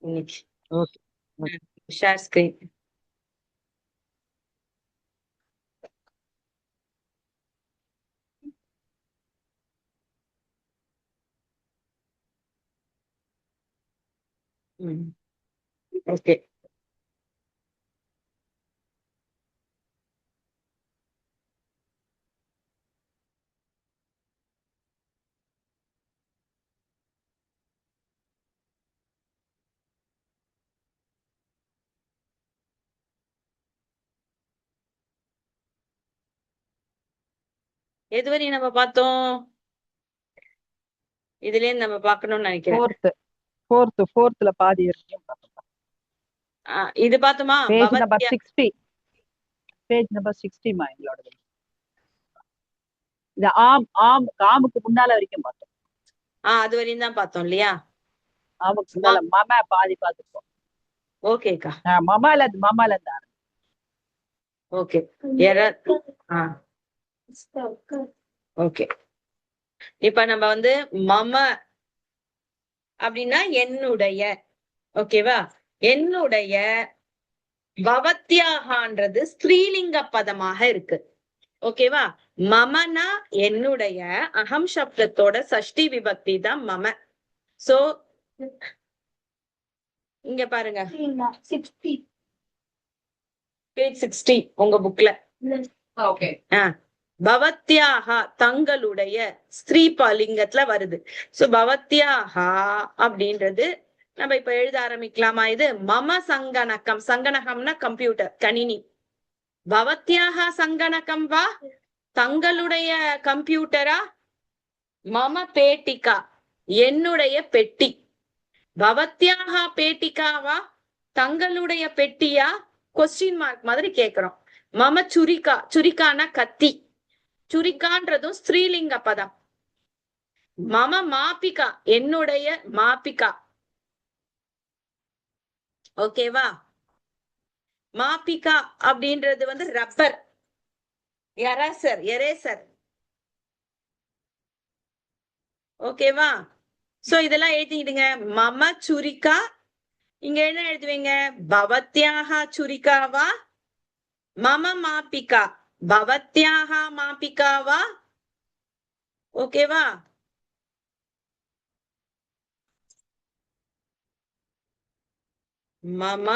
இன்னைக்கு. Okay. Share screen. Okay. எதுவரையும் நம்ம பார்த்தோம்? இதுல இருந்து நம்ம பார்க்கணும்னு நினைக்கிறேன். ஃபோர்த்ல பாதி வரைக்கும் பார்த்தோம். இது பார்த்தோமா? Page number 60. பேஜ் நம்பர் 60 மா எங்களோட. இந்த ஆமுக்கு முன்னால வரைக்கும் பார்த்தோம். அது வரையும் தான் பார்த்தோம் இல்லையா? ஆமுக்கு முன்னால மாமா பாதி பார்த்துப்போம். ஓகேக்கா. மாமால தான். ஓகே. ஓகே. இப்ப நம்ம வந்து மம அப்படின்னா என்னுடைய, ஓகேவா? என்னுடைய பவத்யாகான்றது ஸ்திரீலிங்க பதமாக இருக்கு. ஓகேவா? மமனா என்னுடைய, அகம் சப்தத்தோட சஷ்டி விபக்தி தான் மம. சோ இங்க பாருங்க, பேஜ் 60 உங்க புக்ல. ஓகே. பவத்யாகா தங்களுடைய ஸ்திரீபாலிங்கத்துல வருது. சோ பவத்யாகா அப்படின்றது நம்ம இப்ப எழுத ஆரம்பிக்கலாமா? இது மம சங்கனகம். சங்கனகம்னா கம்ப்யூட்டர், கணினி. பவத்யாகா சங்கனகம் வா, தங்களுடைய கம்ப்யூட்டரா? மம பேட்டிகா, என்னுடைய பெட்டி. பவத்யாகா பேட்டிகாவா, தங்களுடைய பெட்டியா? கொஸ்டின் மார்க் மாதிரி கேக்குறோம். மம சுரிகா, சுரிக்கான கத்தி. சுரிக்கான்றதும் ஸ்திரீலிங்க பதம். மம மாபிகா, என்னுடைய மாபிகா. ஓகேவா? மாபிகா அப்படின்றது வந்து ரப்பர், எரேசர். ஓகேவா? சோ இதெல்லாம் எழுதிடுங்க. மம சுரிகா. இங்க என்ன எழுதுவீங்க? பவத்யாகா சுரிகாவா, மம மாபிகா பவத்யாகா மாபிகாவா? ஓகேவா? மம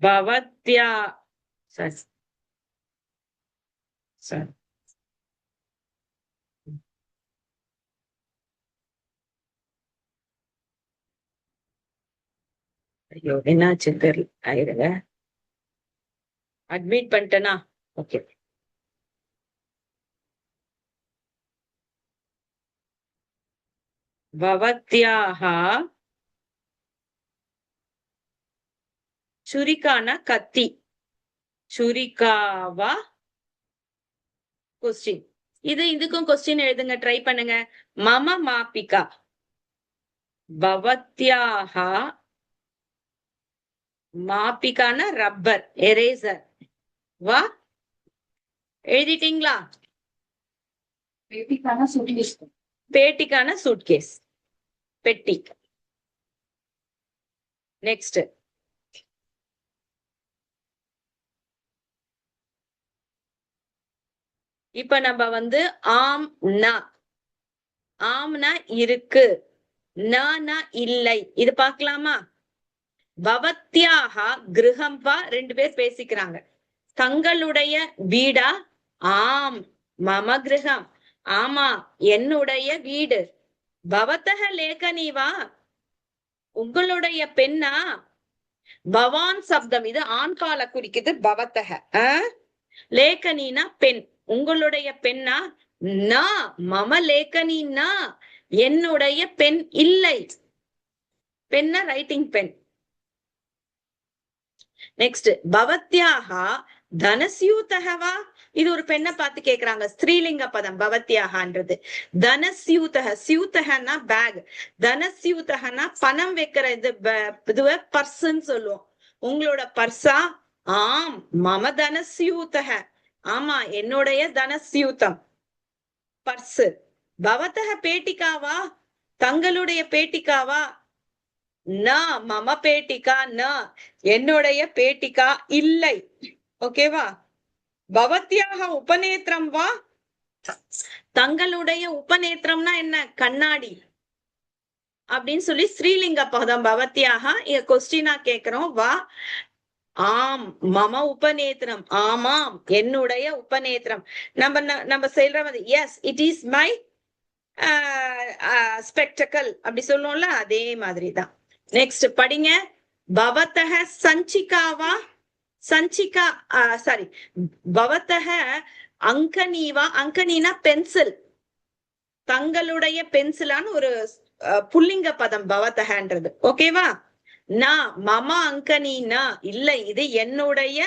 பவத்யா சரி. ஐயோ என்னாச்சு தெரியல. ஆயிடுங்க, அட்மிட் பண்ணிட்டேனா? ஓகே. பவத்யாகா சுரிக்கான கத்தி. சுரிகாவா? கொஸ்டின். இதுக்கும் கொஸ்டின் எழுதுங்க, ட்ரை பண்ணுங்க. மம மாபிகா பவத்யாகா, மாபிகான ரப்பர், எரேசர் வா. எழுதிட்டீங்களா? பேட்டிக்கான சூட்கேஸ், பெட்டி. நெக்ஸ்ட். இப்ப நம்ம வந்து ஆம்னா இருக்கு, நானா இல்லை. இது பார்க்கலாமா? பவத்யாகா கிரகம் வா, 2 பேர் பேசிக்கிறாங்க. தங்களுடைய வீடா? ஆம் மம கிரகம். ஆமா என்னுடைய வீடு. பவத்தக லேகனி வா, உங்களுடைய பெண்ணா? பவான் சப்தம், இது ஆண் கால குறிக்குது. பவத்தக லேகனினா பெண், உங்களுடைய பெண்ணா? நா மம லேகனினா, என்னுடைய பெண் இல்லை. பெண்ணா ரைட்டிங் பெண். நெக்ஸ்ட். பவத்யாகா தனசியூதகவா, இது ஒரு பெண்ணை பார்த்து கேக்குறாங்க. ஸ்திரீலிங்க பதம் பவத்யாகன்றது. தனசியூதக, சியூதகன்னா பேக், தனசியூதகன்னா பணம் வைக்கிற இதுவே பர்ஸ்ன்னு சொல்லுவோம். உங்களோட பர்ஸா? ஆம், மம தனசியூதக, ஆமா என்னுடைய தனசியூதம் பர்ஸ். பவத்தக பேட்டிகாவா, தங்களுடைய பேட்டிகாவா? ந மம பேட்டிகா ந, என்னுடைய பேட்டிகா இல்லை. ஓகேவா? பவத்யாக உபநேத்திரம் வா, தங்களுடைய உபநேத்திரம்னா என்ன? கண்ணாடி அப்படின்னு சொல்லி ஸ்ரீலிங்க பதம் பவத்யாக கொஸ்டினா கேக்குறோம். வா, ஆம் மம உபநேத்திரம், ஆமாம் என்னுடைய உபநேத்திரம். நம்ம சொல்ற மாதிரி S it is my spectacle அப்படி சொல்லுவோம்ல, அதே மாதிரிதான். நெக்ஸ்ட் படிங்க. பவத்தக சஞ்சிகாவா, சஞ்சிகா சாரி பவத்தக அங்கனீவா, அங்கனினா பென்சில், தங்களுடைய பென்சிலான்னு ஒரு புல்லிங்க பதம் பவத்தகன்றது. ஓகேவா? நா மம அங்கனி ந, இல்லை இது என்னுடைய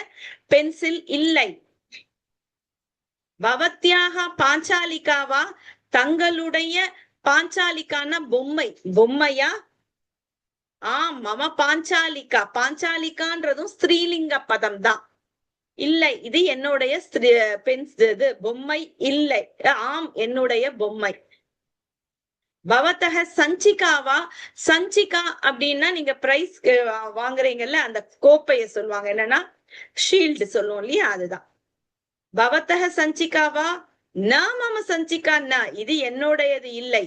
பென்சில் இல்லை. பவத்யாக பாஞ்சாலிகாவா, தங்களுடைய பாஞ்சாலிக்கான பொம்மை, பொம்மையா? மம பாஞ்சாலிகா, பாஞ்சாலிகான்றதும் ஸ்திரீலிங்க பதம் தான். இல்லை இது என்னுடைய இது பொம்மை இல்லை. ஆம் என்னுடைய பொம்மை. பவத்தக சஞ்சிகாவா, சஞ்சிகா அப்படின்னா நீங்க பிரைஸ் வாங்குறீங்கல்ல அந்த கோப்பைய சொல்லுவாங்க, என்னன்னா ஷீல்டு சொல்லுவோம் இல்லையா, அதுதான். பவத்தக சஞ்சிகாவா, ந மம சஞ்சிகா ந, இது என்னுடையது இல்லை.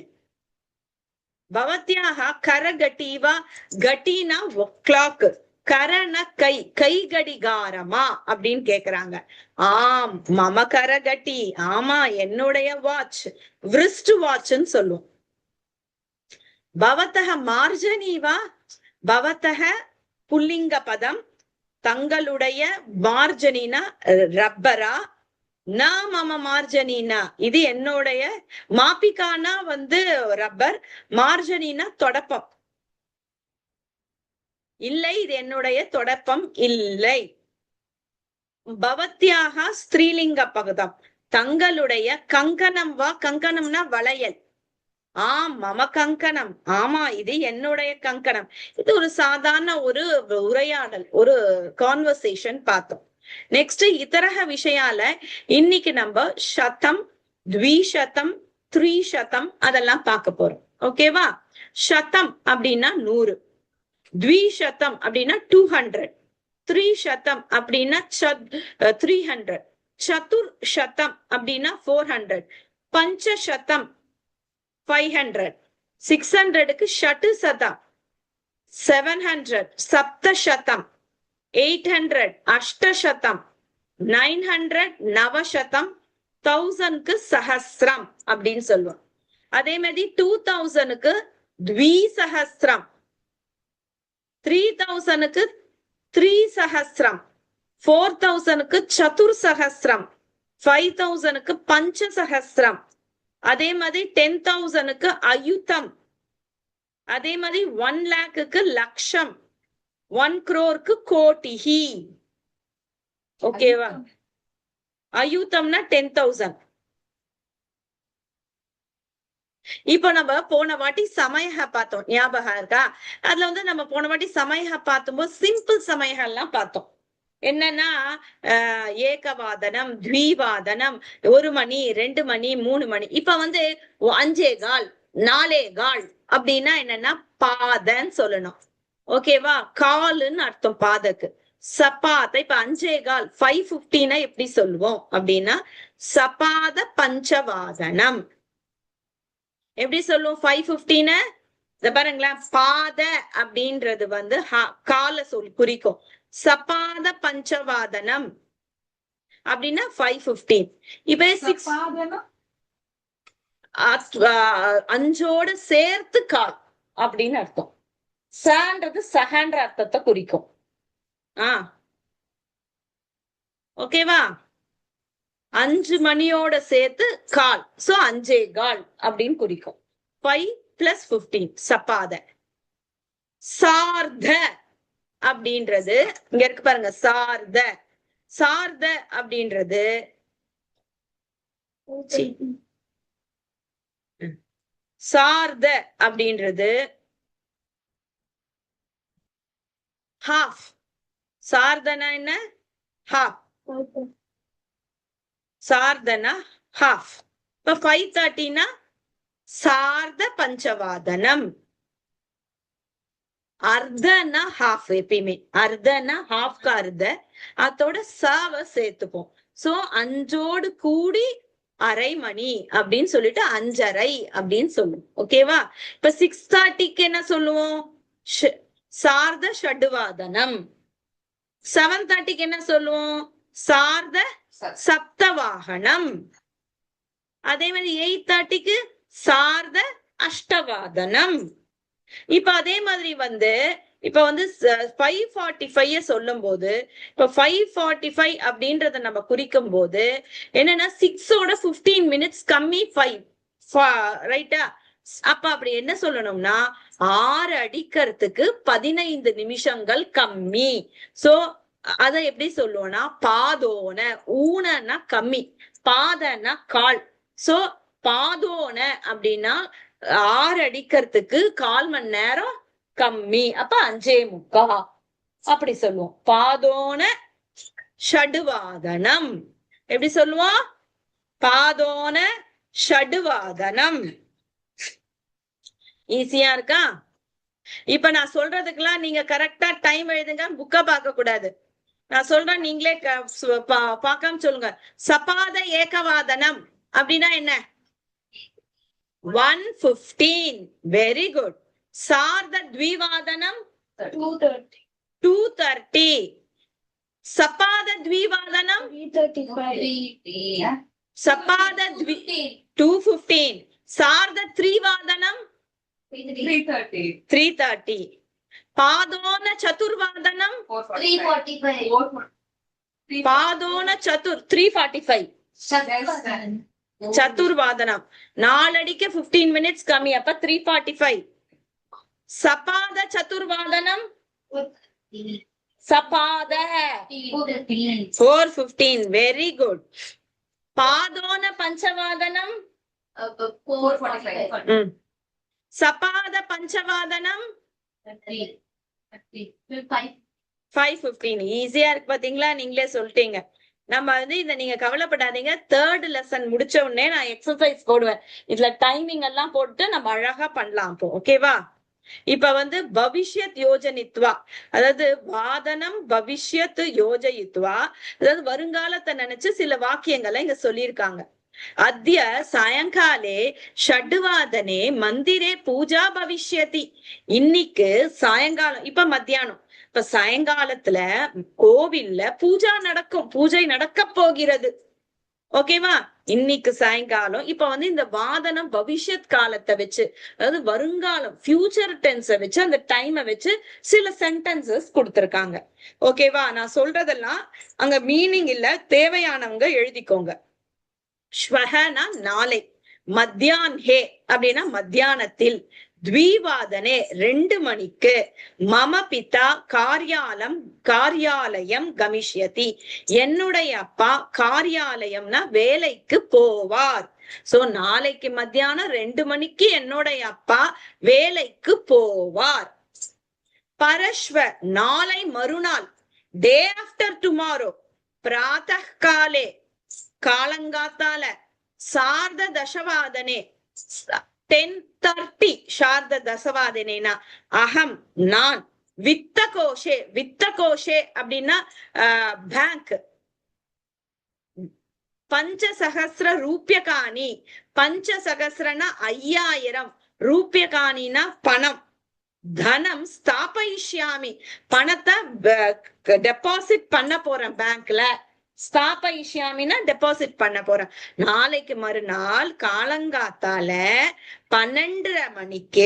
பவத்யாக கரகட்டீவா, கட்டினா கிளாக், கரண கை, கை கடிகாரமா அப்படின்னு கேக்குறாங்க. ஆம் மம கரகட்டி, ஆமா என்னுடைய வாட்ச், விரிஸ்ட் வாட்ச்ன்னு சொல்லுவோம். பவத்தக மார்ஜனீவா, பவத்தக புல்லிங்க பதம், தங்களுடைய மார்ஜனினா ரப்பரா, ந மம மார்ஜனினா இது என்னுடைய, மாப்பிகானா ரப்பர், மார்ஜனினா தொடப்பம், இல்லை இது என்னுடைய தொடப்பம் இல்லை. பவத்யாக ஸ்திரீலிங்க பதம், தங்களுடைய கங்கணம் வா, கங்கணம்னா வளையல், மம கங்கணம், ஆமா இது என்னுடைய கங்கணம். இது ஒரு சாதாரண ஒரு உரையாடல், ஒரு கான்வர்சேஷன் பார்த்தோம். நெக்ஸ்ட் இதரக விஷயால இன்னைக்கு நம்ம சதம், த்விசதம், த்ரிசதம் அதெல்லாம் பார்க்க போறோம். ஓகேவா? சதம் அப்படின்னா 100, த்விசதம் அப்படின்னா 200, த்ரிசதம் அப்படின்னா 300, சதுர் சதம் அப்படின்னா 400, பஞ்சசதம் 500, 600க்கு ஷட்டு சதம் 700, சப்தசதம் 800, அஷ்டசதம் 900, நவசதம் 1000க்கு சஹஸ்ரம் அப்படின்னு சொல்லுவோம். அதே மாதிரி 2000க்கு த்விசஹஸ்ரம், 3000க்கு த்ரிசஹஸ்ரம், 4000க்கு சதுர் சஹஸ்ரம், 5000க்கு பஞ்சசஹஸ்ரம், அதே மாதிரி 10,000க்கு அயுதம், அதே மாதிரி 1 lakhக்கு லட்சம், 1 crore கோட்டிஹி. ஓகேவா? அயுதம்னா 10,000. இப்போ நம்ம போன வாட்டி சமயக பார்த்தோம், ஞாபகம் இருக்கா? அதுல நம்ம போன வாட்டி சமயக பார்த்தும்போது சிம்பிள் சமயகம் எல்லாம் பார்த்தோம். என்னன்னா ஏகவாதனம், த்விவாதனம், 1 மணி 2 மணி 3 மணி. இப்ப 5:15 4:15 அப்படின்னா என்னன்னா பாதன்னு சொல்லணும். ஓகேவா? காலுன்னு அர்த்தம் பாதக்கு. சபாத இப்ப 5:15 5:15 எப்படி சொல்லுவோம் அப்படின்னா சபாத பஞ்சவாதனம். எப்படி சொல்லுவோம் 5:15? பாருங்களேன், பாத அப்படின்றது கால குறிக்கும். சபாத பஞ்சவாதனம் அப்படின்னா 5:15. இப்ப 5ஓட சேர்த்து கால் அப்படின்னு அர்த்தம். சன்றது சஹன்ற அர்த்தத்தை குறிக்கும். ஓகேவா? 5 மணியோட சேர்த்து கால், சோ 5:15 அப்படின்னு குறிக்கும். 5 + 15 சபாத. சார்த அப்படின்றது இங்க இருக்கு பாருங்க, சார்த. சார்த அப்படின்றது சார்த அப்படின்றது ஹாஃப். சார்தனா என்ன? ஹாஃப். சார்தனா ஹாஃப். இப்ப 5:30னா சார்த பஞ்சவாதனம். அர்த்தனா ஹாஃப். எப்பயுமே அர்த்தனா ஹாஃப் அர்த்த அதோட சாவ சேர்த்துப்போம். சோ 5ஓடு கூடி அரை மணி அப்படின்னு சொல்லிட்டு 5:30 அப்படின்னு சொல்லுவோம். ஓகேவா? இப்ப 6:30க்கு என்ன சொல்லுவோம்? சார்த ஷட்வாதனம். 7:30க்கு என்ன சொல்லுவோம்? சார்த சப்தவாகனம். அதே மாதிரி 8:30க்கு சார்த அஷ்டவாதனம். இப்ப அதே மாதிரி இப்ப 5:45 சொல்லும் போது இப்ப 5:45 அப்படின்றத நம்ம குறிக்கும் போது என்னன்னா 6ஓட 15 மினிட்ஸ் கம்மி 5 ரைட்டா? அப்ப அப்படி என்ன சொல்லணும்னா 6 அடிக்கிறதுக்கு 15 நிமிஷங்கள் கம்மி. சோ அத எப்படி சொல்லுவோம்னா பாதோன. ஊனன்னா கம்மி, பாதன்னா கால். சோ பாதோன அப்படின்னா 6 அடிக்கிறதுக்கு 1/4 மணி நேரம் கம்மி. அப்ப 5:45 அப்படி சொல்லுவோம். பாதோன ஷடுவாதனம். எப்படி சொல்லுவோம்? பாதோன ஷடுவாதனம். ஈஸியா இருக்கா? இப்ப நான் சொல்றதுக்கெல்லாம் நீங்க கரெக்டா டைம் எழுதுங்க, புக்க பார்க்க கூடாது. நான் சொல்றேன், நீங்களே பார்க்காம சொல்லுங்க. சபாத ஏகவாதனம் அப்படின்னா என்ன? 1:15. Very good. சார்த த்விவாதனம் 2:30. சபாத த்விவாதனம் 2:15. சார்த த்ரிவாதனம் 3:30. பாதோன சதுர்வாதனம் 3:45. பாதோன 3:45. சதுர்வாதனம் 4 அடிக்க 15 மினிட்ஸ் கம்மி. அப்ப 3:45. சபாத சதுர்வாதனம் சபாத 4:15. Very good. பாதோன பஞ்சவாதனம் 4:45. சபாத பஞ்சவாதனம் 5:15. ஈஸியா இருக்கு பாத்தீங்களா? நீங்களே சொல்லிட்டீங்க. நம்ம இத நீங்க கவலைப்படாதீங்க. 3rd லெசன் முடிச்ச உடனே நான் எக்ஸசைஸ் போடுவேன். இதுல டைமிங் எல்லாம் போட்டு நம்ம அழகா பண்ணலாம். ஓகேவா? இப்ப பவிஷ்யத் யோஜனித்வா, அதாவது வாதனம் பவிஷ்யத் யோஜயித்வா, அதாவது வருங்காலத்தை நினைச்சு சில வாக்கியங்களை இங்க சொல்லியிருக்காங்க. அத்ய சாயங்காலே ஷட்வாதனே மந்திரே பூஜா பவிஷ்யதி. இன்னைக்கு சாயங்காலம், இப்ப மத்தியானம், இப்ப சாயங்காலத்துல கோவில்ல பூஜா நடக்கும், பூஜை நடக்க போகிறது. ஓகேவா? இன்னைக்கு சாயங்காலம். இப்ப இந்த வாதனம் பவிஷ்யத் காலத்தை வச்சு, அதாவது வருங்காலம் ஃபியூச்சர் டென்ஸ வச்சு அந்த டைமை வச்சு சில சென்டென்சஸ் கொடுத்திருக்காங்க. ஓகேவா? நான் சொல்றதெல்லாம் அங்க மீனிங் இல்ல, தேவையானவங்க எழுதிக்கோங்க. ஸ்வஹனா நாளை, மத்தியான்ஹே அப்படின்னா மத்தியானத்தில், த்விவாதனே 2 மணிக்கு, மம பிதா காரியாலயம் கமிஷ்யதி, என்னுடைய அப்பா காரியாலயம்னா வேலைக்கு போவார். சோ நாளைக்கு மத்தியானம் 2 மணிக்கு என்னுடைய அப்பா வேலைக்கு போவார். பரஸ்வ நாளை மறுநாள், டே ஆஃப்டர் டுமாரோ, பிராத்தः காலே காலங்காத்தால, சார்த தசவாதனே 10:30. சார்த தசவாதனேனா அகம் நான், வித்த கோஷே, வித்த கோஷே அப்படின்னா பேங்க், பஞ்சசகஸ்ர ரூபியகாணி, பஞ்சசகஸ்ரனா 5000, ரூபியகாணினா பணம், தனம் ஸ்தாபயிஷ்யாமி, பணத்தை டெபாசிட் பண்ண போறேன் பேங்க்ல, ஸ்தாபயிஷ்யாமினா டெபாசிட் பண்ண போறேன். நாளைக்கு மறுநாள் காலங்காத்தால 12:30 மணிக்கு,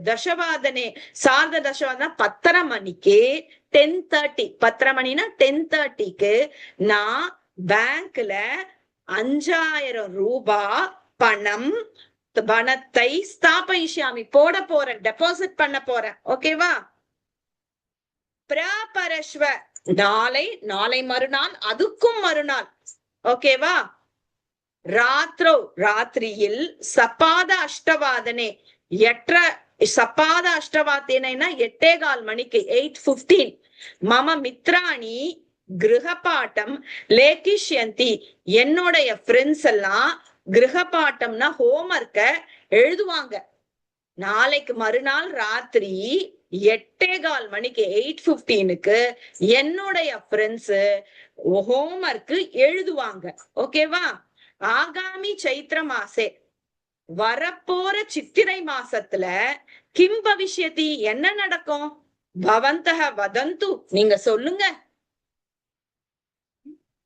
தசவாதனே சார்த தசவாதனா 10:30 மணிக்கு, 10:30, 10:30 மணினா 10:30க்கு நான் பேங்க்ல 5000 ரூபாய் பணத்தை ஸ்தாபயிஷ்யாமி போட போறேன், டெபாசிட் பண்ண போறேன். ஓகேவா? பிரபரஸ்வ நாளை, நாளை மறுநாள், அதுக்கும் மறுநாள். ஓகேவா? ராத்திரோ, ராத்திரியில், சப்பாத அஷ்டவாதனே, சப்பாத அஷ்டவாதேனா 8:15 மணிக்கு, 8:15. மம மித்ராணி கிரகபாட்டம் லேகிஷ்யந்தி, என்னுடைய ஃப்ரெண்ட்ஸ் எல்லாம் கிரகபாட்டம்னா ஹோம்ஒர்க்க எழுதுவாங்க. நாளைக்கு மறுநாள் ராத்திரி 8:15 மணிக்கு, 8:15க்கு என்னுடைய ஃப்ரெண்ட்ஸ் ஹோம்ஒர்க் எழுதுவாங்க. ஓகேவா? ஆகாமி சைத்திர மாசே, வரப்போற சித்திரை மாசத்துல கிம் பவிஷ்யதி, என்ன நடக்கும்? பவந்தக வதந்து, நீங்க சொல்லுங்க.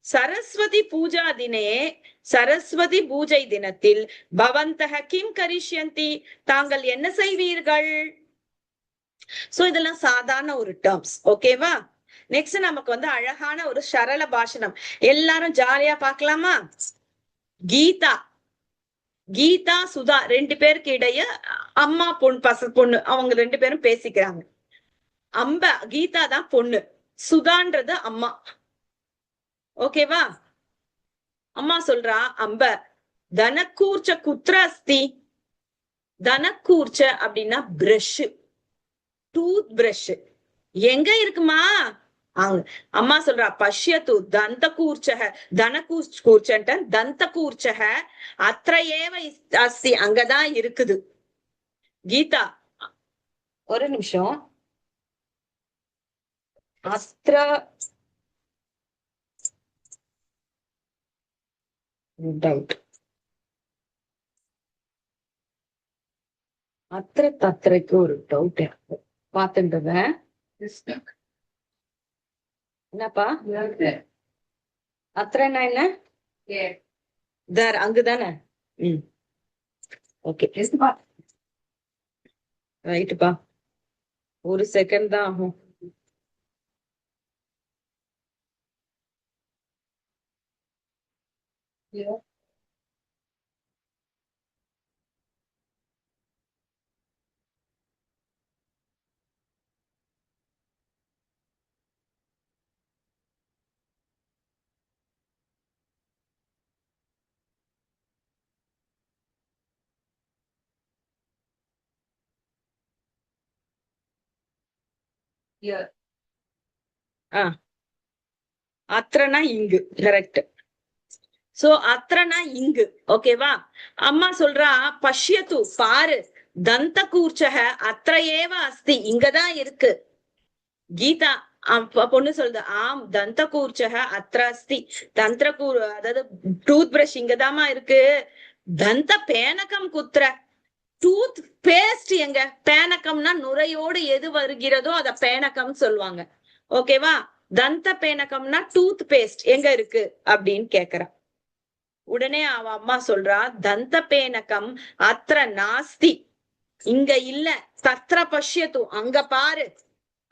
சரஸ்வதி பூஜா தினே, சரஸ்வதி பூஜை தினத்தில் பவந்தக கிம் கரிஷ்யந்தி, தாங்கள் என்ன செய்வீர்கள்? சோ இதெல்லாம் சாதாரண ஒரு டேர்ம்ஸ். ஓகேவா? நெக்ஸ்ட் நமக்கு வந்து அழகான ஒரு சரள பாஷணம், எல்லாரும் ஜாலியா பாக்கலாமா? கீதா, கீதா சுதா 2 பேருக்கு இடைய அம்மா பொண்ணு, அவங்க 2 பேரும் பேசிக்கிறாங்க. கீதா தான் பொண்ணு, சுதான்றது அம்மா. ஓகேவா? அம்மா சொல்றா, தனக்கூர்ச்ச குத்ர அஸ்தி. தனக்கூர்ச்ச அப்படின்னா பிரஷ், டூத் பிரஷ் எங்க இருக்குமா? அம்மா சொல்றா, பஷ்யத்து தந்த கூர்ச்சக, தனக்கூர்ச்ச தந்த கூர்ச்சக அத்ரயேவ அஸ்தி, அங்கதான் இருக்குது. கீதா, ஒரு நிமிஷம். அஸ்திர டவுட், அத்திர தத்திரைக்கு ஒரு டவுட் பாத்துட்டுவேன். என்னப்பா அத்திரன்னா என்ன? அங்குதானே? ஓகே ரைட்டுப்பா, ஒரு செகண்ட் தான் ஆகும். அத்திரனா இங்கு, கரெக்ட். சோ அத்திரனா இங்கு. ஓகேவா? அம்மா சொல்றா, பஷ்யத்து பாரு, தந்த கூர்ச்சக அத்ரயேவ அஸ்தி, இங்கதான் இருக்கு. கீதா பொண்ணு சொல்லுது, ஆம் தந்த கூர்ச்சக அத்ர அஸ்தி, அதாவது டூத் பிரஷ் இங்கதாமா இருக்கு. தந்த பேனகம் குத்ர, டூத் பேஸ்ட் எங்க? பேனகம்னா நுரையோடு எது வருகிறதோ அத பேனகம் சொல்லுவாங்க. ஓகேவா? தந்த பேனகம்னா டூத் பேஸ்ட் எங்க இருக்கு அப்படின்னு கேக்குறா. உடனே அவ அம்மா சொல்றா, தந்த பேனகம் அத்திர நாஸ்தி, இங்க இல்ல. தத்ர பஷ்யத்து, அங்க பாரு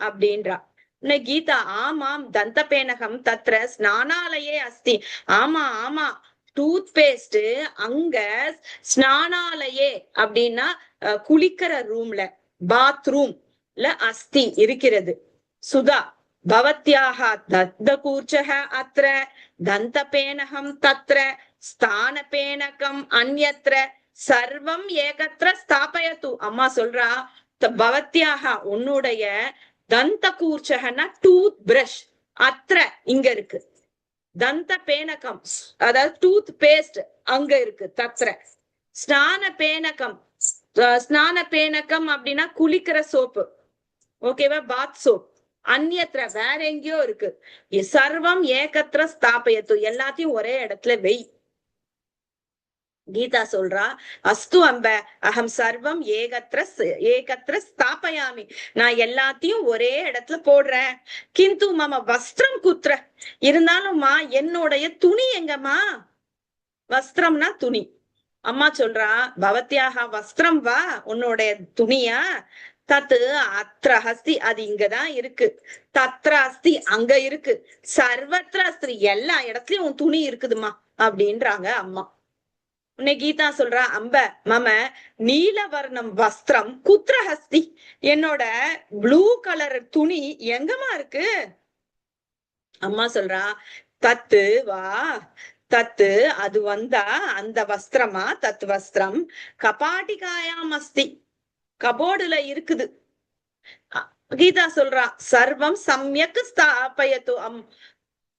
அப்படின்றா. கீதா, ஆமாம் தந்த பேனகம் தத்ர ஸ்நானாலயே அஸ்தி, ஆமா ஆமா டூத் பேஸ்ட் அங்க ஸ்நானாலயே அப்படின்னா குளிக்கிற ரூம்ல, பாத்ரூம்ல அஸ்தி இருக்கிறது. சுதா, பவத்யாக தத்த கூர்ச்சக அத்ர, தந்த பேனகம் தத்ர, ஸ்தான பேனகம் அந்யத்ர, சர்வம் ஏகத்ர ஸ்தாபயத்து. அம்மா சொல்றா, பவத்யாக உன்னுடைய தந்த கூர்ச்சகன்னா டூத் பிரஷ், அத்ர இங்க இருக்கு. தந்த பேனகம் அதாவது டூத் பேஸ்ட் அங்க இருக்கு, தத்ர. ஸ்நான பேனகம், ஸ்நான பேனகம் அப்படின்னா குளிக்கிற சோப்பு. ஓகேவா? பாத் சோப். அந்நியத்திர வேற எங்கேயோ இருக்கு. சர்வம் ஏகத்திர ஸ்தாபயத்து, எல்லாத்தையும் ஒரே இடத்துல வெய். கீதா சொல்றா, அஸ்து அகம் சர்வம் ஏகத்திர ஸ்தாபயாமி, நான் எல்லாத்தையும் ஒரே இடத்துல போடுறேன். கிந்து மம வஸ்திரம் குத்ர, இருந்தாலும்மா என்னுடைய துணி எங்கம்மா? வஸ்திரம்னா துணி. அம்மா சொல்றா, பவத்யாக வஸ்திரம் வா, உன்னுடைய துணியா? தத்து அத்திர அஸ்தி, அது இங்கதான் இருக்கு. தத்ர அஸ்தி, அங்க இருக்கு. சர்வத்திர அஸ்தி, எல்லா இடத்துலயும் உன் துணி இருக்குதுமா அப்படின்றாங்க அம்மா. உன்னை கீதா சொல்றா, மம நீலவர்ணம் வஸ்திரம் குத்ர ஹஸ்தி, என்னோட ப்ளூ கலர் துணி எங்கம்மா இருக்கு? அம்மா சொல்றா தத்து வா, தத்து அது வந்தா, அந்த வஸ்திரமா, தத் வஸ்திரம் கபாட்டிகாயாம் அஸ்தி, கபோர்டுல இருக்குது. கீதா சொல்றா சர்வம் சம்யக் ஸ்தாபயத்து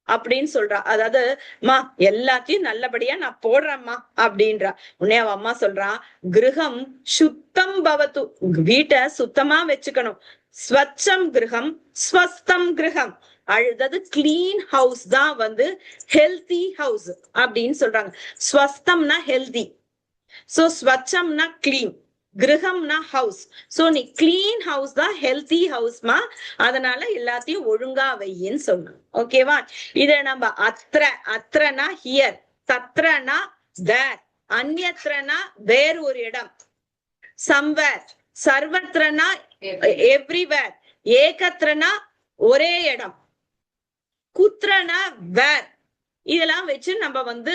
அப்படின்னு சொல்றா. அதாவது மா எல்லாத்தையும் நல்லபடியா நான் போடுறேம்மா அப்படின்றா. உடனே அவ அம்மா சொல்றா கிரகம் சுத்தம் பவத்து, வீட்டை சுத்தமா வச்சுக்கணும். ஸ்வச்சம் கிரகம் ஸ்வஸ்தம் கிரகம், அதாவது கிளீன் ஹவுஸ் தான் வந்து ஹெல்தி ஹவுஸ் அப்படின்னு சொல்றாங்க. ஸ்வஸ்தம்னா ஹெல்தி, சோ ஸ்வச்சம்னா கிளீன், கிரகம்னா ஹவுஸ். சோ நீ கிளீன் ஹவுஸ் தான் ஹெல்தி ஹவுஸ்மா, அதனால எல்லாத்தையும் ஒழுங்கா வையின்னு சொன்னான். ஓகேவா? இத நம்ம அத்ரனா ஹியர், தத்ரனா தேர், அந்யத்ரனா வேறு ஒரு இடம், சம்வேர், சர்வத்ரனா எவ்ரிவேர், ஏகத்ரனா ஒரே இடம், குத்ரனா வேர், இதெல்லாம் வச்சு நம்ம வந்து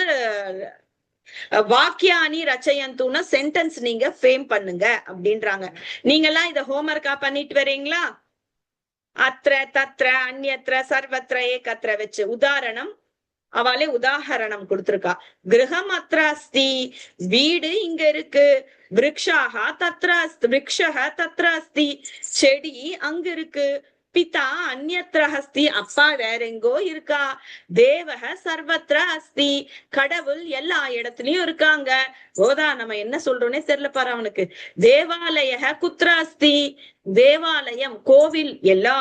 வாக்கியானி ரச்சயந்துன சென்டென்ஸ் நீங்க ஃப்ரேம் பண்ணுங்க அப்படின்றாங்க. நீங்க எல்லாம் இத ஹோம்ஒர்க்கா பண்ணிட்டு வரீங்களா? அத்ர தத்ர அந்யத்ர சர்வத்ர ஏகத்ர வச்சு உதாரணம் அவளே உதாரணம் கொடுத்திருக்கா. கிரகம் அத்ர அஸ்தி, வீடு இங்க இருக்கு. விருக்ஷாக தத்ர அஸ்தி, விருக்ஷக தத்ர அஸ்தி, செடி அங்க இருக்கு. பிதா அந்யத்ர அஸ்தி, அப்பா வேற எங்கோ இருக்கா. தேவக சர்வத்ர அஸ்தி, கடவுள் எல்லா இடத்துலயும் இருக்காங்க. கோதா நம்ம என்ன சொல்றோன்னே தெரியல பாரு அவனுக்கு. தேவாலய குத்ர அஸ்தி, தேவாலயம் கோவில் எல்லா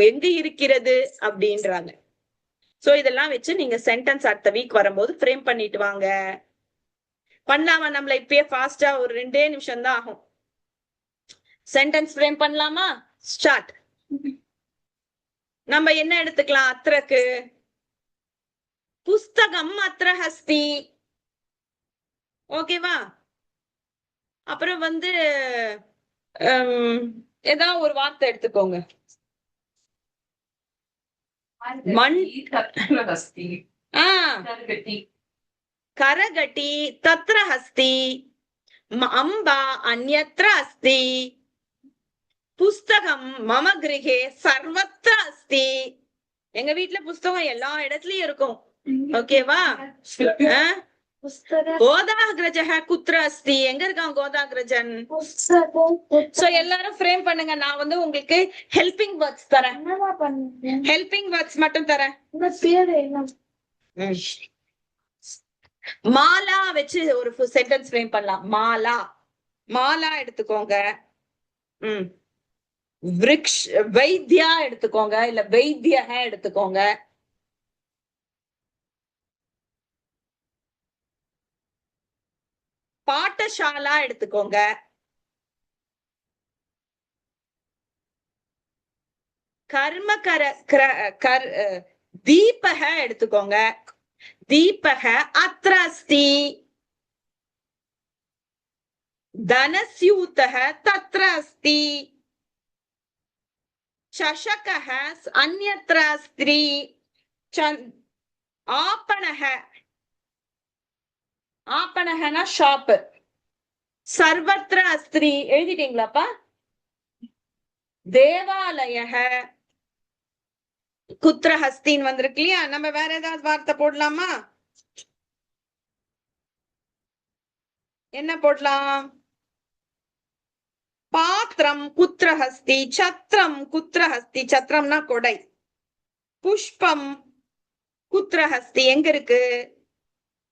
எங்க இருக்கிறது அப்படின்றாங்க. சோ இதெல்லாம் வச்சு நீங்க சென்டென்ஸ் அடுத்த வீக் வரும்போது ஃப்ரேம் பண்ணிட்டு வாங்க. பண்ணலாமா? நம்மள இப்பயே ஃபாஸ்டா ஒரு 2 நிமிஷம் தான் ஆகும். சென்டென்ஸ் ஃப்ரேம் பண்ணலாமா? ஸ்டார்ட். நம்ம என்ன எடுத்துக்கலாம்? அத்ரக்கு புஸ்தகம் அத்ர ஹஸ்தி. ஓகேவா? அப்புறம் வந்து ஏதாவது ஒரு வார்த்தை எடுத்துக்கோங்க. மண் கரகட்டி தத்ர ஹஸ்தி, அம்பா அந்யத்ர அஸ்தி, புஸ்தகம் மம கிரகே சர்வத்ர அஸ்தி. எங்க வீட்டுல புஸ்தகம் எல்லா இடத்துலயும் இருக்கும். ஓகேவா? கோதாகிரஜக குத்ர அஸ்தி, எங்க இருக்கான் கோதாகிரஜன்? சோ எல்லாரும் ஃப்ரேம் பண்ணுங்க. நான் வந்து உங்களுக்கு ஹெல்பிங் வேர்ட்ஸ் தரேன். ஹெல்பிங் வேர்ட்ஸ் மட்டும் தரேன். மாலா வச்சு ஒரு சென்டென்ஸ் ஃப்ரேம் பண்ணலாம். மாலா, மாலா எடுத்துக்கோங்க. விருக்ஷ் வைத்தியா எடுத்துக்கோங்க, இல்ல வைத்திய எடுத்துக்கோங்க. பாட்டசாலா எடுத்துக்கோங்க. கர்மகர தீபக எடுத்துக்கோங்க. தீபக அத்ர அஸ்தி, தனஸ்யூதக தத்ர அஸ்தி, சஷகஹ அந்யத்ர அஸ்தி, ஆபணஹ, ஆபணஹனா ஷாப், சர்வத்ர அஸ்தி. எழுதிட்டீங்களாப்பா? தேவாலயஹ குத்ர ஹஸ்தின்னு வந்திருக்கு இல்லையா? நம்ம வேற ஏதாவது வார்த்தை போடலாமா? என்ன போடலாம்? பாத்திரம் குத்ர ஹஸ்தி, சத்ரம் குத்ர ஹஸ்தி, சத்ரம்னா கொடை. புஷ்பம் குத்ர ஹஸ்தி, எங்க இருக்கு?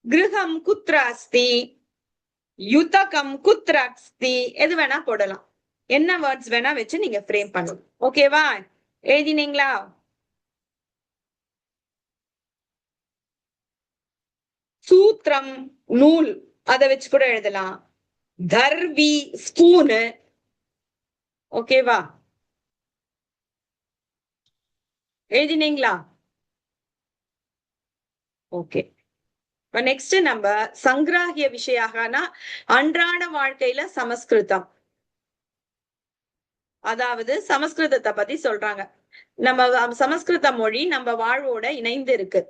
கிரகம் குத்ர அஸ்தி, யுதகம் குத்ர அஸ்தி. எது வேணா போடலாம். என்ன வேர்ட்ஸ் வேணா வச்சு நீங்க ஃப்ரேம் பண்ணணும். ஓகேவா? எழுதினீங்களா? சூத்திரம் நூல், அதை வச்சு கூட எழுதலாம். தர்வி ஸ்பூனு. ஓகேவா? எழுதினீங்களா? ஓகே. இப்ப நெக்ஸ்ட் நம்ம சங்கிராகிய விஷயம்னா அன்றாட வாழ்க்கையில சமஸ்கிருதம், அதாவது சமஸ்கிருதத்தை பத்தி சொல்றாங்க. நம்ம சமஸ்கிருத மொழி நம்ம வாழ்வோட இணைந்து இருக்கு.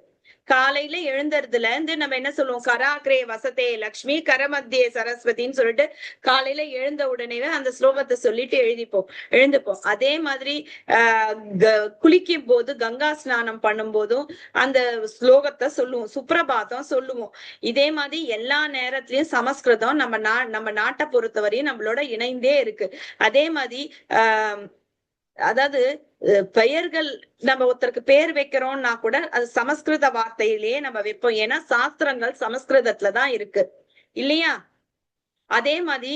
காலையில எழுந்ததுல இருந்து நம்ம என்ன சொல்லுவோம், கராக்ரே வசதே லக்ஷ்மி கரமத்தியே சரஸ்வதின்னு சொல்லிட்டு காலையில எழுந்த உடனே அந்த ஸ்லோகத்தை சொல்லிட்டு எழுந்துப்போம். அதே மாதிரி குளிக்கும் போது கங்கா ஸ்நானம் பண்ணும் போதும் அந்த ஸ்லோகத்தை சொல்லுவோம், சுப்ரபாதம் சொல்லுவோம். இதே மாதிரி எல்லா நேரத்திலயும் சமஸ்கிருதம் நம்ம நாட்டை பொறுத்தவரையும் நம்மளோட இணைந்தே இருக்கு. அதே மாதிரி அதாவது பெயர்கள் நம்ம ஒருத்தருக்கு பேர் வைக்கிறோம்னா கூட அது சமஸ்கிருத வார்த்தையிலேயே நம்ம வைப்போம். ஏன்னா சாஸ்திரங்கள் சமஸ்கிருதத்துலதான் இருக்கு இல்லையா? அதே மாதிரி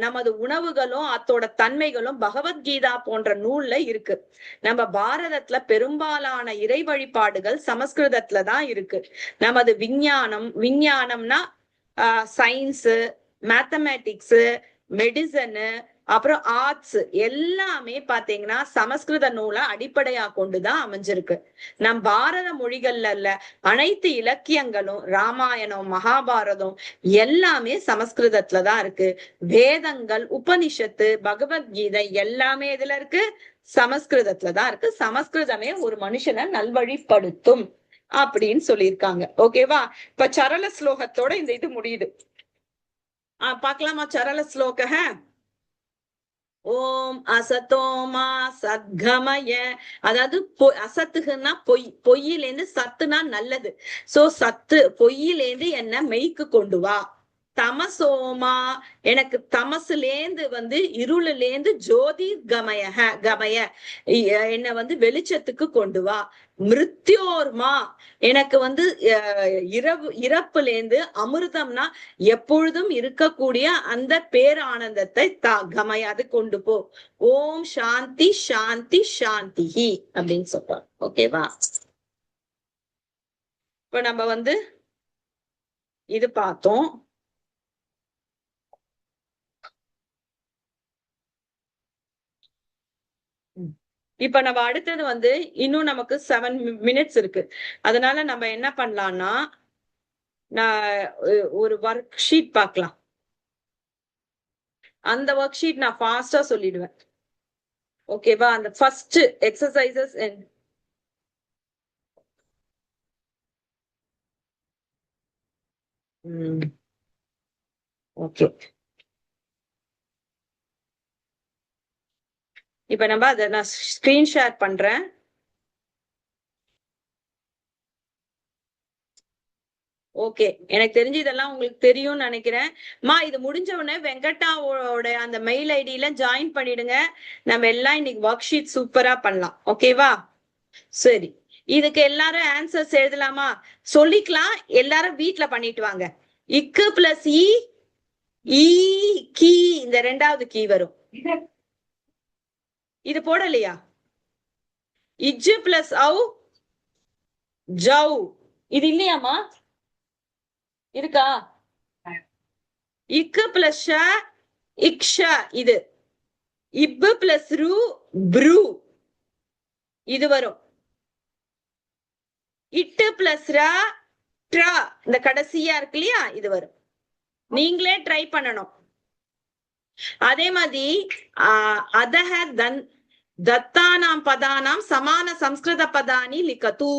நமது உணவுகளும் அதோட தன்மைகளும் பகவத்கீதா போன்ற நூல்ல இருக்கு. நம்ம பாரதத்துல பெரும்பாலான இறை வழிபாடுகள் சமஸ்கிருதத்துலதான் இருக்கு. நமது விஞ்ஞானம்னா சயின்ஸ், மேத்தமேட்டிக்ஸ், மெடிசனு, அப்புறம் ஆர்ட்ஸ் எல்லாமே பாத்தீங்கன்னா சமஸ்கிருத நூலை அடிப்படையா கொண்டுதான் அமைஞ்சிருக்கு. நம் பாரத மொழிகள்ல அனைத்து இலக்கியங்களும் ராமாயணம், மகாபாரதம் எல்லாமே சமஸ்கிருதத்துலதான் இருக்கு. வேதங்கள், உபனிஷத்து, பகவத்கீதை எல்லாமே இதுல இருக்கு, சமஸ்கிருதத்துலதான் இருக்கு. சமஸ்கிருதமே ஒரு மனுஷனை நல்வழிப்படுத்தும் அப்படின்னு சொல்லியிருக்காங்க. ஓகேவா? இப்ப சரள ஸ்லோகத்தோட இந்த இது முடியுது. பாக்கலாமா? சரள ஸ்லோக. ஓம் அசதோமா சத்கமய, அதாவது அசத்துக்குன்னா பொய்யிலேந்து சத்துனா நல்லது. சோ சத்து பொய்யிலேந்து என்ன மெய்க்கு கொண்டு வா. தமசோமா, எனக்கு தமசுலேந்து இருளிலேந்து ஜோதி கமய என்ன வெளிச்சத்துக்கு கொண்டு வா. மிருத்யோர்மா, எனக்கு இறப்புலேந்து அமிர்தம்னா எப்பொழுதும் இருக்கக்கூடிய அந்த பேரானந்தத்தை கமய அது கொண்டு போ. ஓம் சாந்தி சாந்தி சாந்தி அப்படின்னு சொல்றோம். ஓகேவா? இப்ப நம்ம இது பார்த்தோம். இப்ப நம்ம அடுத்தது இன்னும் நமக்கு 7 minutes இருக்கு. அதனால நம்ம என்ன பண்ணலாம்னா, நான் ஒரு ஒர்க் ஷீட் பார்க்கலாம். அந்த ஒர்க் ஷீட் நான் ஃபாஸ்டா சொல்லிடுவேன். ஓகேவா? அந்த ஃபர்ஸ்ட் எக்ஸசைசஸ் ஓகே. இப்ப நம்ம அதை நான் ஸ்கிரீன் ஷேர் பண்றேன். ஓகே, எனக்கு தெரிஞ்சு இதெல்லாம் உங்களுக்கு தெரியும்னு நினைக்கிறேன். இது முடிஞ்ச உடனே வெங்கட்டாவோட அந்த மெயில் ஐடியில ஜாயின் பண்ணிடுங்க. நம்ம எல்லாம் இன்னைக்கு ஒர்க் ஷீட் சூப்பரா பண்ணலாம். ஓகேவா? சரி, இதுக்கு எல்லாரும் ஆன்சர்ஸ் எழுதலாமா? சொல்லிக்கலாம். எல்லாரும் வீட்டுல பண்ணிட்டு வாங்க. இக்கு பிளஸ் இ கீ, இந்த ரெண்டாவது கீ வரும். இது போடலையா? இஜ்ஜு பிளஸ் ஔ ஜவ், இது இல்லையாமா? இருக்கா? இக்கு பிளஸ் இக்ஷ, இது இப்பு பிளஸ் ரு ப்ரூ, இது வரும். இட்டு பிளஸ் ரா ட்ரா, இந்த கடைசியா இருக்கு இல்லையா, இது வரும். நீங்களே ட்ரை பண்ணணும். அதே மாதிரி அதஹ தத்தானாம் பதானாம் சமான சம்ஸ்கிருத பதானி லிகது,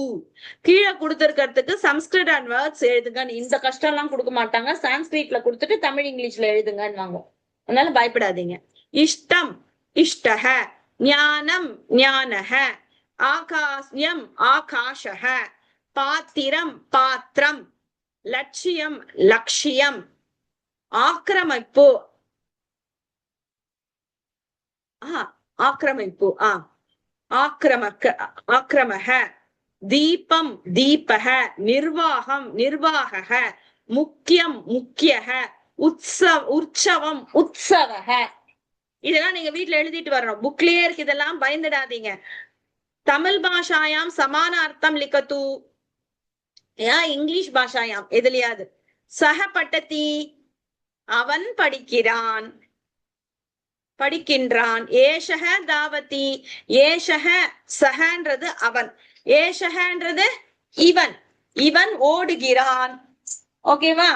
கீழே கொடுத்திருக்கிறதுக்கு சம்ஸ்கிருத வேர்ட்ஸ் எழுதுங்க. இந்த கஷ்டம் எல்லாம் கொடுக்க மாட்டாங்க. சான்ஸ்கிரிட்ல கொடுத்துட்டு தமிழ் இங்கிலீஷ்ல எழுதுங்கன்னு. அதனால பயப்படாதீங்க. இஷ்டம் இஷ்டஹ, ஞானம் ஞானஹ, ஆகாஷ்யம் ஆகாஷஹ, பாத்திரம் பாத்திரம், லட்சியம் லட்சியம், ஆக்கிரமிப்பு ஆக்கிரமிப்பு ஆக்கிரமக, தீபம் தீபக, நிர்வாகம் நிர்வாகக, முக்கியம் முக்கியக, உற்சவம் உற்சவக. இதெல்லாம் நீங்க வீட்டுல எழுதிட்டு வரணும். புக்லயே இருக்கு, இதெல்லாம் பயந்துடாதீங்க. தமிழ் பாஷாயாம் சமான அர்த்தம் லிக்கத்து, இங்கிலீஷ் பாஷாயாம் எதுலையாது. சக பட்டதி, அவன் படிக்கிறான் படிக்கின்றான். ஏஷக தாவதி, ஏஷக சகன்றது அவன், ஏஷகன்றது இவன், இவன் ஓடுகிறான். ஓகேவா?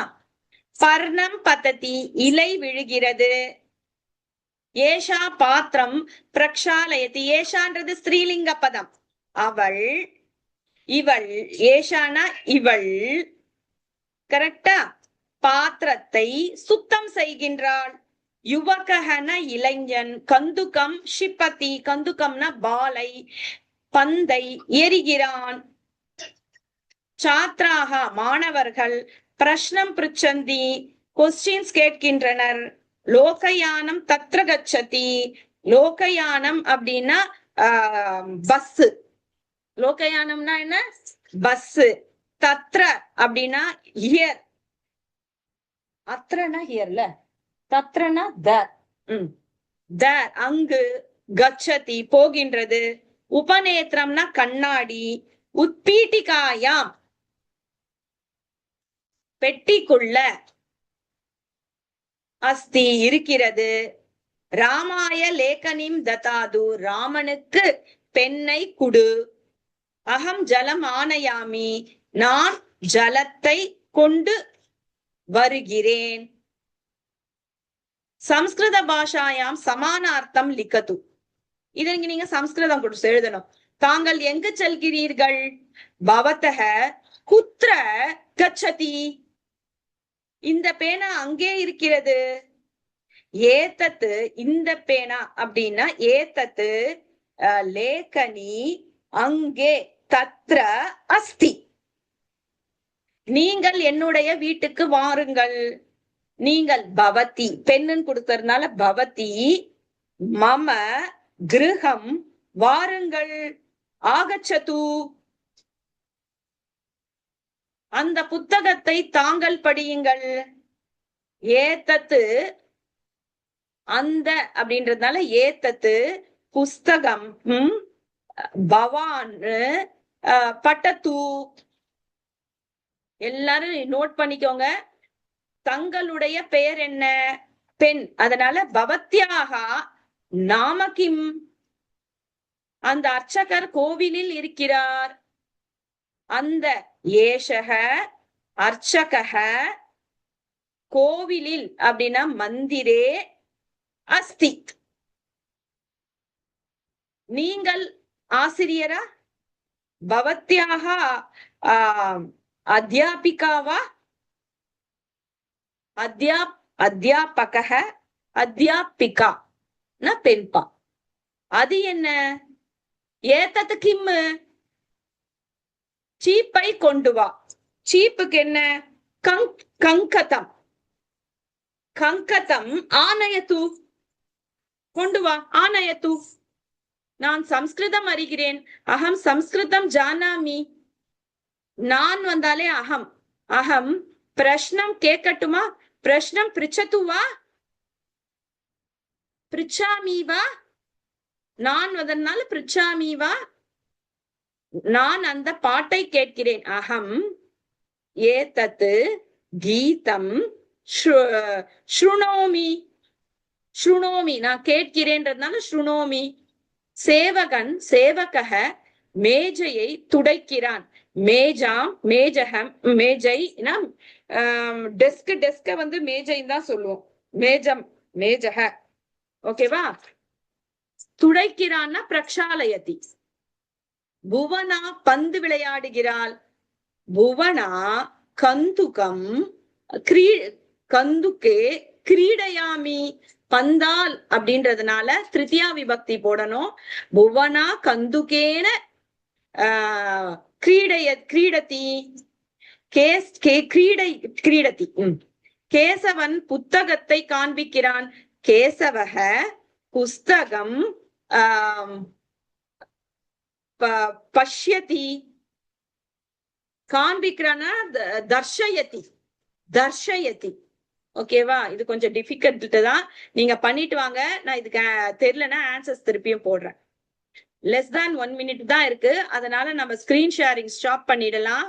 பர்ணம் பத்ததி, இலை விழுகிறது. ஏஷா பாத்திரம் பிரக்ஷாலயதி, ஏஷான்றது ஸ்ரீலிங்க பதம், அவள். இவள் ஏஷானா இவள் கரெக்டா பாத்திரத்தை சுத்தம் செய்கின்றாள். யுவகன இளைஞன், கந்துகம் ஷிப்பதி, கந்துகம்னா பாலை பந்தை எரிகிறான். சாத்ராக மாணவர்கள், பிரஷ்னம் பிருச்சந்தி கொஸ்டின்ஸ் கேட்கின்றனர். லோகயானம் தத்ர கச்சதி, லோகயானம் அப்படின்னா பஸ், லோகயானம்னா என்ன பஸ், தத்ர அப்படின்னா ஹியர், அத்ரனா ஹியர்ல, தத்ரனா தர், தர் அங்கு, கச்சதி போகின்றது. உபநேத்திரம்னா கண்ணாடி, உத்பீட்டிகாயாம் பெட்டிக்குள்ள, அஸ்தி இருக்கிறது. ராமாய லேகனிம் ததாது, ராமனுக்கு பெண்ணை குடு. அகம் ஜலம் ஆனயாமி, நான் ஜலத்தை கொண்டு வருகிறேன். சம்ஸ்கிருத பாஷாயாம் சமானார்த்தம் லிக்கது, இதற்கு நீங்க சம்ஸ்கிருதம் கொடுத்து எழுதணும். தாங்கள் எங்கு செல்கிறீர்கள்? பவதக குத்ர கச்சதி, இந்த பேனா அங்கே இருக்கிறது. ஏத்தத்து இந்த பேனா அப்படின்னா ஏத்தத்து லேகனி அங்கே, தத்ர அஸ்தி நீங்கள் என்னுடைய வீட்டுக்கு வாருங்கள். நீங்கள் பவதி பெண்ணுன்னு கொடுத்ததுனால பவதி, மம கிருஹம் வாருங்கள், ஆகச்சது அந்த புத்தகத்தை தாங்கள் படியுங்கள். ஏத்தத்து அந்த அப்படின்றதுனால ஏத்தத்து புஸ்தகம், பவான் பட்டத்து. எல்லாரும் நோட் பண்ணிக்கோங்க. தங்களுடைய பெயர் என்ன? பெண், அதனால பவத்யாக நாமகிம், அந்த அர்ச்சகர் கோவிலில் இருக்கிறார். அந்த ஏஷக அர்ச்சக கோவிலில் அப்படின்னா மந்திரே அஸ்தி. நீங்கள் ஆசிரியரா? பவத்யாக அத்தியாபிகாவா? அத்தியாபக அத்தியாபிகா பெண்பா. அது என்ன? ஏத்தது கிம்மு, சீப்பை கொண்டு வா. சீப்புக்கு என்ன? கங்கதம், கங்கதம் ஆனயத்து, கொண்டு வா. ஆனயத்து, நான் சம்ஸ்கிருதம் அறிகிறேன். அகம் சம்ஸ்கிருதம் ஜானாமி, நான் வந்தாலே அகம். அகம் பிரஷ்னம் கேட்கட்டுமா? பிரஷ்னம் பிரிச்சத்து வா, பிரிச்சாமி வா. நான் வந்தனால பிரிச்சாமி வா, நான் அந்த பாட்டை கேட்கிறேன். அகம் ஏதத் கீதம் ஸ்ருணோமி, ஸ்ருணோமி நான் கேட்கிறேன்றதுனால ஸ்ருணோமி. சேவகன் சேவகக மேஜையை துடைக்கிறான். மேஜாம் மேஜகம், மேஜை டெஸ்க், டெஸ்க வந்து மேஜைன்னு தான் சொல்லுவோம். மேஜம் மேஜக, ஓகேவா? துடைக்கிறான்னா பிரக்ஷாலயதி. புவனா பந்து விளையாடுகிறாள். புவனா கந்துகம் கந்துக்கே கிரீடயாமி, பந்தால் அப்படின்றதுனால திருத்தியா விபக்தி போடணும். புவனா கந்துகேன கிரீடதி, கிரீடதி. கேசவன் புத்தகத்தை காண்பிக்கிறான். கேசவக புஸ்தகம் பஷ்யதி, காண்பிக்கிறானா தர்ஷயதி, தர்ஷயதி. ஓகேவா? இது கொஞ்சம் டிஃபிகல்ட் தான், நீங்க பண்ணிட்டு வாங்க. நான் இதுக்கு தெரியலன்னா ஆன்சர்ஸ் திருப்பியும் போடுறேன். less than 1 minute தான் இருக்கு, அதனால நம்ம ஸ்கிரீன் ஷேரிங் ஸ்டாப் பண்ணிடலாம்.